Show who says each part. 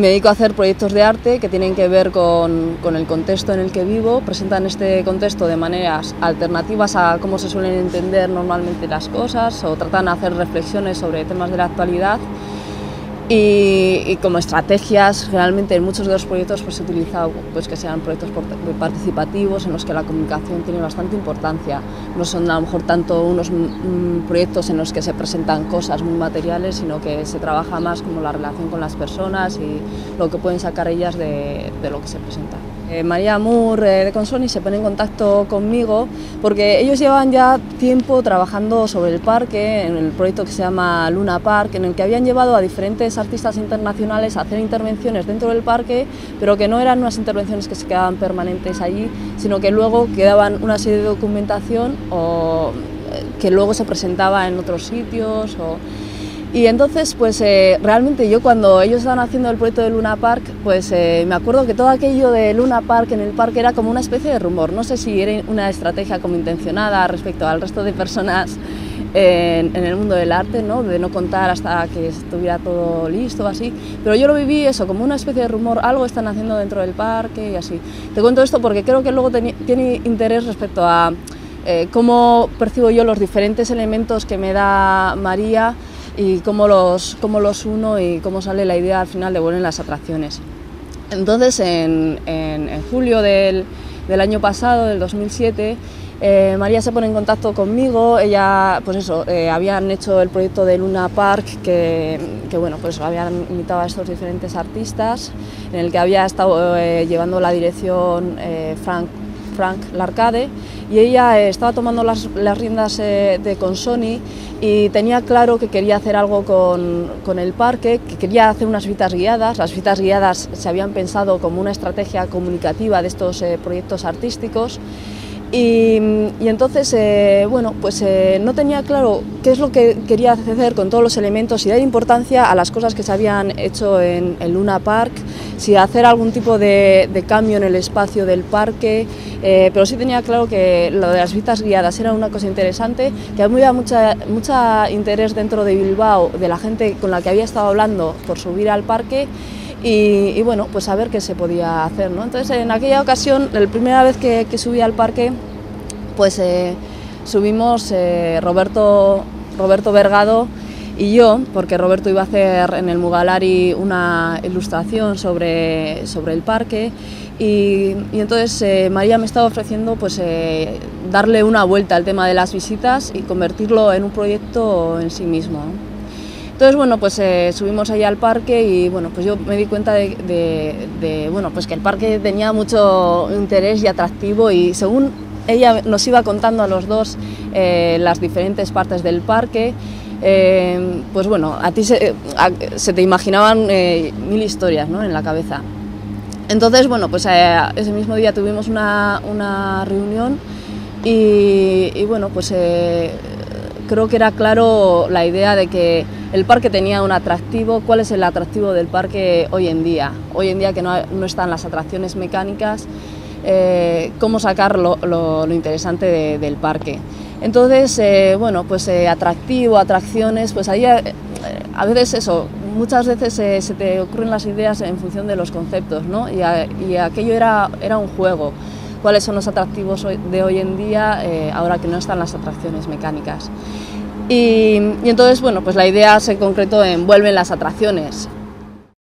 Speaker 1: Me dedico a hacer proyectos de arte que tienen que ver con el contexto en el que vivo, presentan este contexto de maneras alternativas a cómo se suelen entender normalmente las cosas o tratan de hacer reflexiones sobre temas de la actualidad y como estrategias realmente en muchos de los proyectos pues he utilizado pues, que sean proyectos participativos en los que la comunicación tiene bastante importancia. No son a lo mejor tanto unos proyectos en los que se presentan cosas muy materiales, sino que se trabaja más como la relación con las personas y lo que pueden sacar ellas de lo que se presenta. María Moore de Consoni se pone en contacto conmigo porque ellos llevan ya tiempo trabajando sobre el parque, en el proyecto que se llama Luna Park, en el que habían llevado a diferentes artistas internacionales a hacer intervenciones dentro del parque, pero que no eran unas intervenciones que se quedaban permanentes allí, sino que luego quedaban una serie de documentación o que luego se presentaba en otros sitios. Y entonces, pues realmente yo cuando ellos estaban haciendo el proyecto de Luna Park, pues me acuerdo que todo aquello de Luna Park en el parque era como una especie de rumor. No sé si era una estrategia como intencionada respecto al resto de personas en el mundo del arte, ¿no? De no contar hasta que estuviera todo listo o así, pero yo lo viví eso, como una especie de rumor, algo están haciendo dentro del parque y así. Te cuento esto porque creo que luego tiene interés respecto a cómo percibo yo los diferentes elementos que me da María y cómo los uno y cómo sale la idea al final de Vuelven las atracciones. Entonces en julio del año pasado, del 2007, María se pone en contacto conmigo. Ella, pues eso, habían hecho el proyecto de Luna Park que bueno, pues habían invitado a estos diferentes artistas, en el que había estado llevando la dirección Frank Larcade, y ella estaba tomando las riendas de Consoni y tenía claro que quería hacer algo con el parque, que quería hacer unas visitas guiadas. Las visitas guiadas se habían pensado como una estrategia comunicativa de estos proyectos artísticos. Y entonces, bueno, pues no tenía claro qué es lo que quería hacer con todos los elementos y dar importancia a las cosas que se habían hecho en Luna Park, si hacer algún tipo de cambio en el espacio del parque, pero sí tenía claro que lo de las visitas guiadas era una cosa interesante, que había mucho interés dentro de Bilbao, de la gente con la que había estado hablando por subir al parque. Y bueno, pues a ver qué se podía hacer, ¿no? Entonces en aquella ocasión, la primera vez que subí al parque, pues subimos Roberto Vergado y yo, porque Roberto iba a hacer en el Mugalari una ilustración sobre el parque y entonces María me estaba ofreciendo pues darle una vuelta al tema de las visitas y convertirlo en un proyecto en sí mismo, ¿no? Entonces, bueno, pues subimos allá al parque y bueno, pues yo me di cuenta bueno, pues que el parque tenía mucho interés y atractivo, y según ella nos iba contando a los dos las diferentes partes del parque, pues bueno, a ti se te imaginaban mil historias, ¿no?, en la cabeza. Entonces, bueno, pues ese mismo día tuvimos una reunión y bueno, pues creo que era claro la idea de que el parque tenía un atractivo. ¿Cuál es el atractivo del parque hoy en día? Hoy en día que no están las atracciones mecánicas, cómo sacar lo interesante del parque. Entonces, bueno, pues atractivo, atracciones, pues ahí a veces eso, muchas veces se te ocurren las ideas en función de los conceptos, ¿no? Y aquello era un juego. ¿Cuáles son los atractivos de hoy en día, ahora que no están las atracciones mecánicas? Y entonces, bueno, pues la idea se concretó en Vuelven las atracciones.